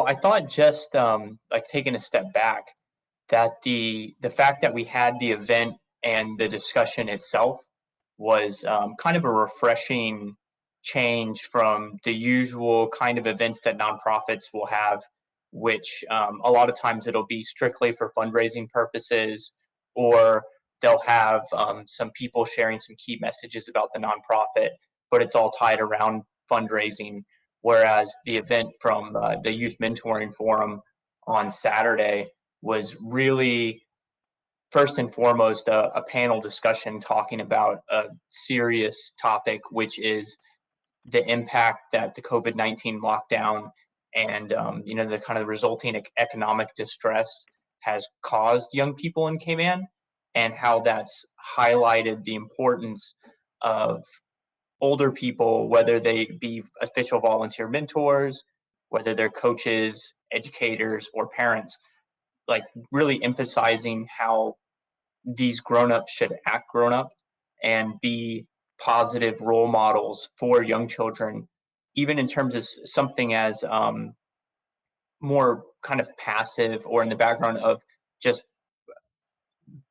I thought just like taking a step back, that the fact that we had the event and the discussion itself was kind of a refreshing change from the usual kind of events that nonprofits will have, which a lot of times it'll be strictly for fundraising purposes, or they'll have some people sharing some key messages about the nonprofit, but it's all tied around fundraising. Whereas the event from the Youth Mentoring Forum on Saturday was really first and foremost a panel discussion talking about a serious topic, which is the impact that the COVID-19 lockdown and the kind of resulting economic distress has caused young people in Cayman, and how that's highlighted the importance of older people, whether they be official volunteer mentors, whether they're coaches, educators, or parents, like really emphasizing how these grown-ups should act grown up and be positive role models for young children, even in terms of something as more kind of passive or in the background of just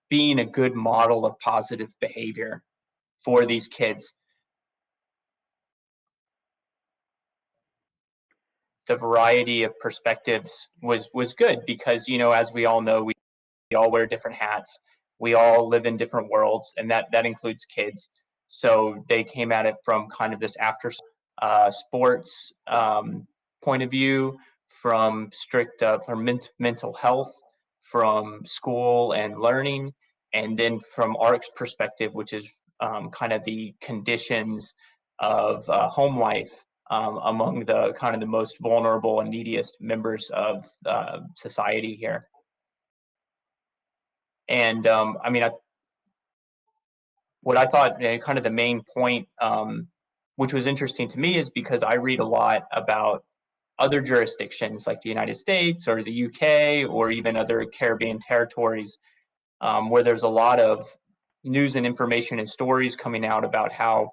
being a good model of positive behavior for these kids. The variety of perspectives was good because, as we all know, we all wear different hats. We all live in different worlds, and that includes kids. So they came at it from kind of this after sports point of view, from strict from mental health, from school and learning, and then from ARC's perspective, which is kind of the conditions of home life among the kind of the most vulnerable and neediest members of society here. And what I thought kind of the main point, which was interesting to me, is because I read a lot about other jurisdictions like the United States or the UK or even other Caribbean territories, where there's a lot of news and information and stories coming out about how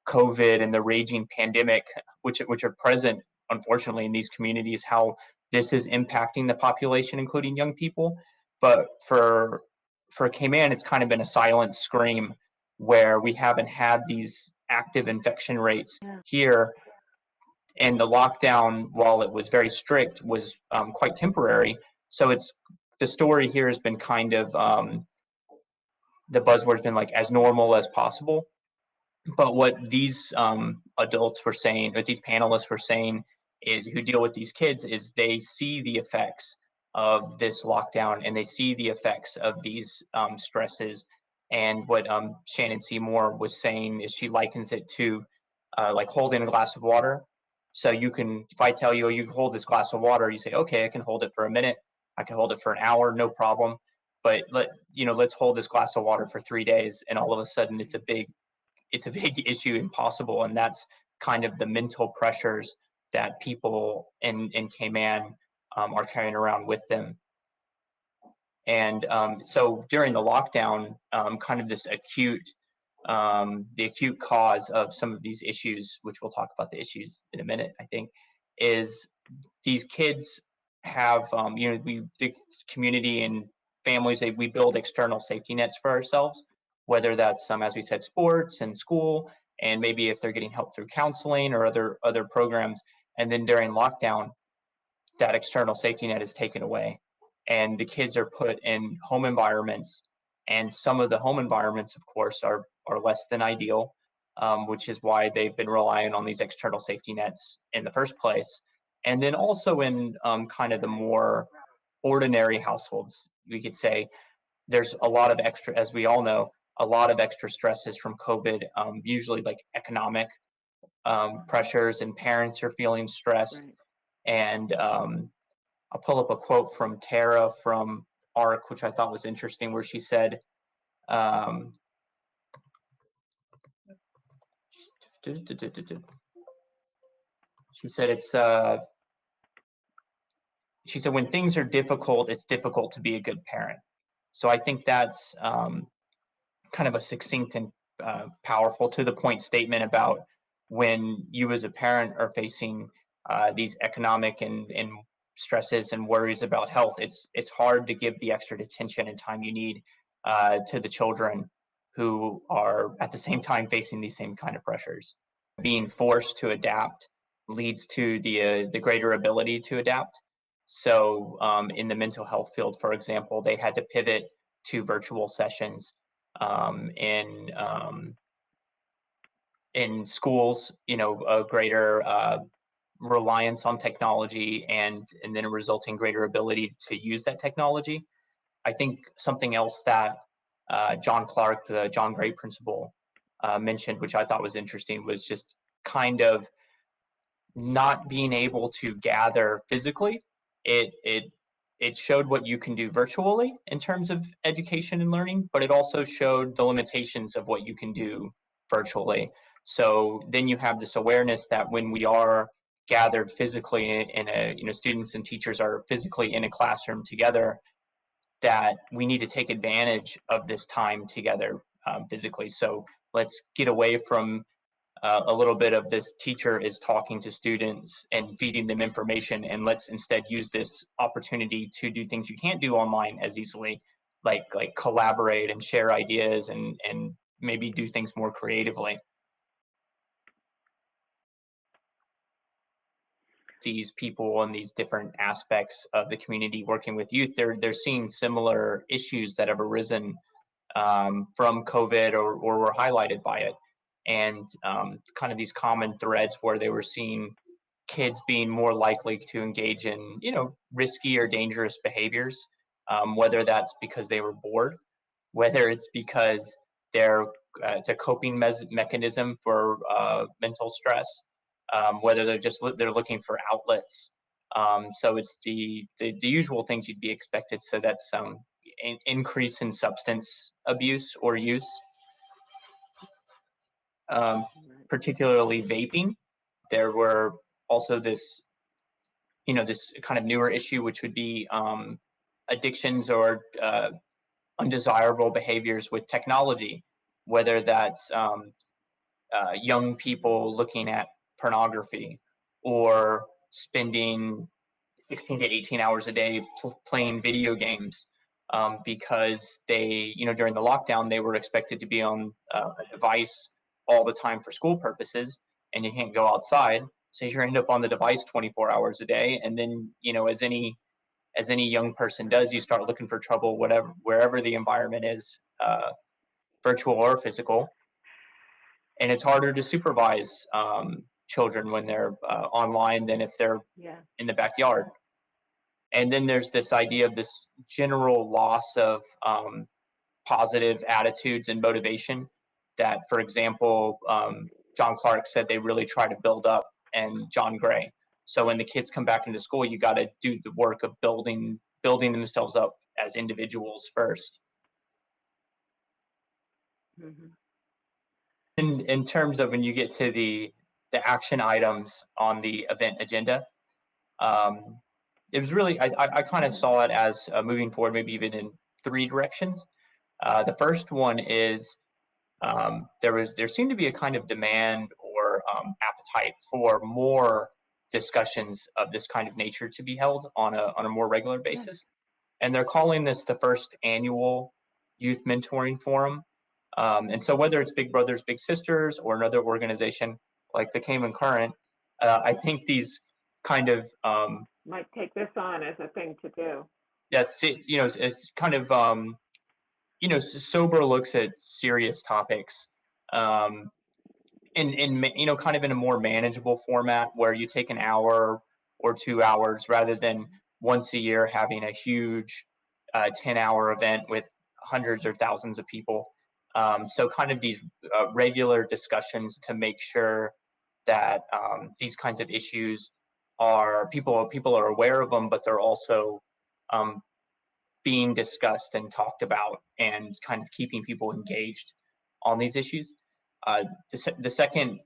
COVID and the raging pandemic, which are present, unfortunately, in these communities, how this is impacting the population, including young people. But for Cayman, it's kind of been a silent scream, where we haven't had these active infection rates here. And the lockdown, while it was very strict, was quite temporary. So the story here has been kind of the buzzword's been like as normal as possible. But what these adults were saying, or these panelists were saying, who deal with these kids, is they see the effects of this lockdown, and they see the effects of these stresses. And what Shannon Seymour was saying is she likens it to like holding a glass of water. So if I tell you, you can hold this glass of water, you say, okay, I can hold it for a minute, I can hold it for an hour, no problem. But let's hold this glass of water for 3 days, and all of a sudden it's a big issue, impossible. And that's kind of the mental pressures that people in Cayman are carrying around with them. And so during the lockdown, kind of this the acute cause of some of these issues, which we'll talk about the issues in a minute, I think, is these kids have, the community and families, we build external safety nets for ourselves, whether that's, as we said, sports and school, and maybe if they're getting help through counseling or other programs. And then during lockdown, that external safety net is taken away, and the kids are put in home environments. And some of the home environments, of course, are less than ideal, which is why they've been relying on these external safety nets in the first place. And then also in kind of the more ordinary households, we could say, there's a lot of extra, as we all know, a lot of extra stresses from COVID, usually like economic pressures, and parents are feeling stressed. Right. And I'll pull up a quote from Tara from ARC, which I thought was interesting, where she said, she said, when things are difficult, it's difficult to be a good parent. So I think that's kind of a succinct and powerful, to the point statement about when you as a parent are facing these economic and stresses and worries about health, it's hard to give the extra attention and time you need to the children who are at the same time facing these same kind of pressures. Being forced to adapt leads to the greater ability to adapt. So in the mental health field, for example, they had to pivot to virtual sessions um, in um, in schools. A greater reliance on technology and then a resulting greater ability to use that technology. I think something else that John Clark, the John Gray principle, mentioned, which I thought was interesting, was just kind of not being able to gather physically. It showed what you can do virtually in terms of education and learning, but it also showed the limitations of what you can do virtually. So then you have this awareness that when we are gathered physically in a, students and teachers are physically in a classroom together, that we need to take advantage of this time together physically. So let's get away from a little bit of this teacher is talking to students and feeding them information, and let's instead use this opportunity to do things you can't do online as easily, like collaborate and share ideas and maybe do things more creatively. These people and these different aspects of the community working with youth, they're seeing similar issues that have arisen from COVID or were highlighted by it, and kind of these common threads where they were seeing kids being more likely to engage in risky or dangerous behaviors, whether that's because they were bored, whether it's because they're it's a coping mechanism for mental stress, whether they're looking for outlets. So it's the usual things you'd be expected. So that's increase in substance abuse or use, um, particularly vaping. There were also this kind of newer issue, which would be addictions or undesirable behaviors with technology, whether that's young people looking at pornography or spending 16 to 18 hours a day playing video games, because they, during the lockdown, they were expected to be on a device all the time for school purposes, and you can't go outside. So you end up on the device 24 hours a day. And then, as any young person does, you start looking for trouble, wherever the environment is, virtual or physical. And it's harder to supervise children when they're online than if they're in the backyard. And then there's this idea of this general loss of positive attitudes and motivation that, for example, John Clark said they really try to build up, and John Gray. So when the kids come back into school, you got to do the work of building themselves up as individuals first. Mm-hmm. In terms of when you get to the action items on the event agenda, it was really, I kind of saw it as moving forward, maybe even in three directions. The first one is there seemed to be a kind of demand or appetite for more discussions of this kind of nature to be held on a more regular basis, and they're calling this the first annual Youth Mentoring Forum. And so whether it's Big Brothers Big Sisters or another organization like the Cayman Current, I think these kind of might take this on as a thing to do. Yes, it's kind of sober looks at serious topics, in kind of in a more manageable format where you take an hour or 2 hours rather than once a year having a huge 10-hour event with hundreds or thousands of people. So kind of these regular discussions to make sure that these kinds of issues are people are aware of them, but they're also being discussed and talked about, and kind of keeping people engaged on these issues. The second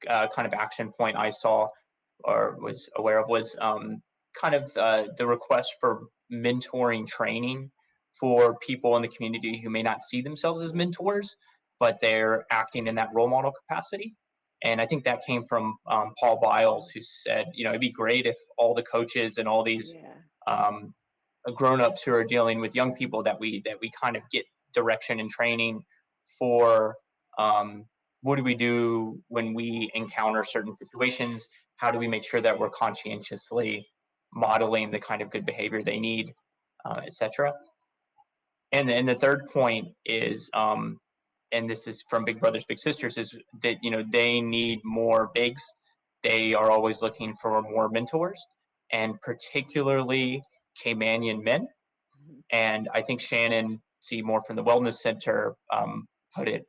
kind of action point I saw or was aware of was kind of the request for mentoring training for people in the community who may not see themselves as mentors, but they're acting in that role model capacity. And I think that came from Paul Biles, who said, it'd be great if all the coaches and all these Yeah. um, grown-ups who are dealing with young people that we kind of get direction and training for what do we do when we encounter certain situations? How do we make sure that we're conscientiously modeling the kind of good behavior they need, etc. And the third point is, and this is from Big Brothers Big Sisters, is that they need more bigs. They are always looking for more mentors, and particularly Caymanian men. Mhm. And I think Shannon Seymour from the Wellness Center put it,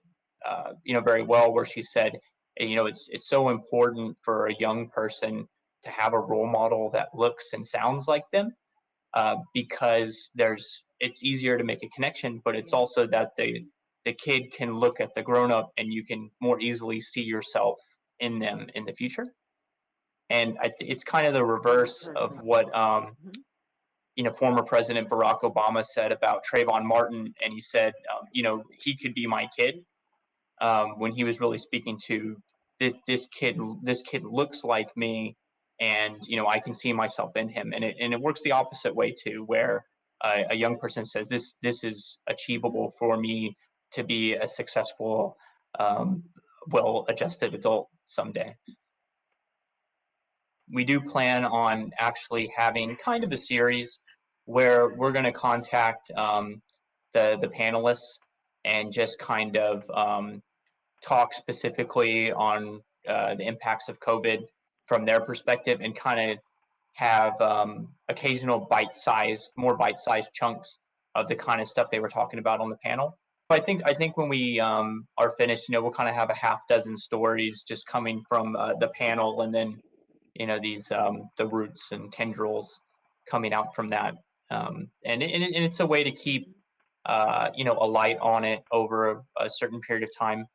very well, where she said, it's so important for a young person to have a role model that looks and sounds like them, because it's easier to make a connection, but it's Yeah. also that the kid can look at the grown up and you can more easily see yourself in them in the future. And it's kind of the Young reverse of person. what Mhm. former President Barack Obama said about Trayvon Martin, and he said, he could be my kid, when he was really speaking to this kid. This kid looks like me, and I can see myself in him. And it works the opposite way too, where a young person says, this is achievable for me to be a successful, um, well-adjusted adult someday. We do plan on actually having kind of a series where we're going to contact the panelists and just kind of talk specifically on the impacts of COVID from their perspective, and kind of have occasional more bite-sized chunks of the kind of stuff they were talking about on the panel. But I think when we are finished, we'll kind of have a half dozen stories just coming from the panel, and then these the roots and tendrils coming out from that, and it's a way to keep a light on it over a certain period of time.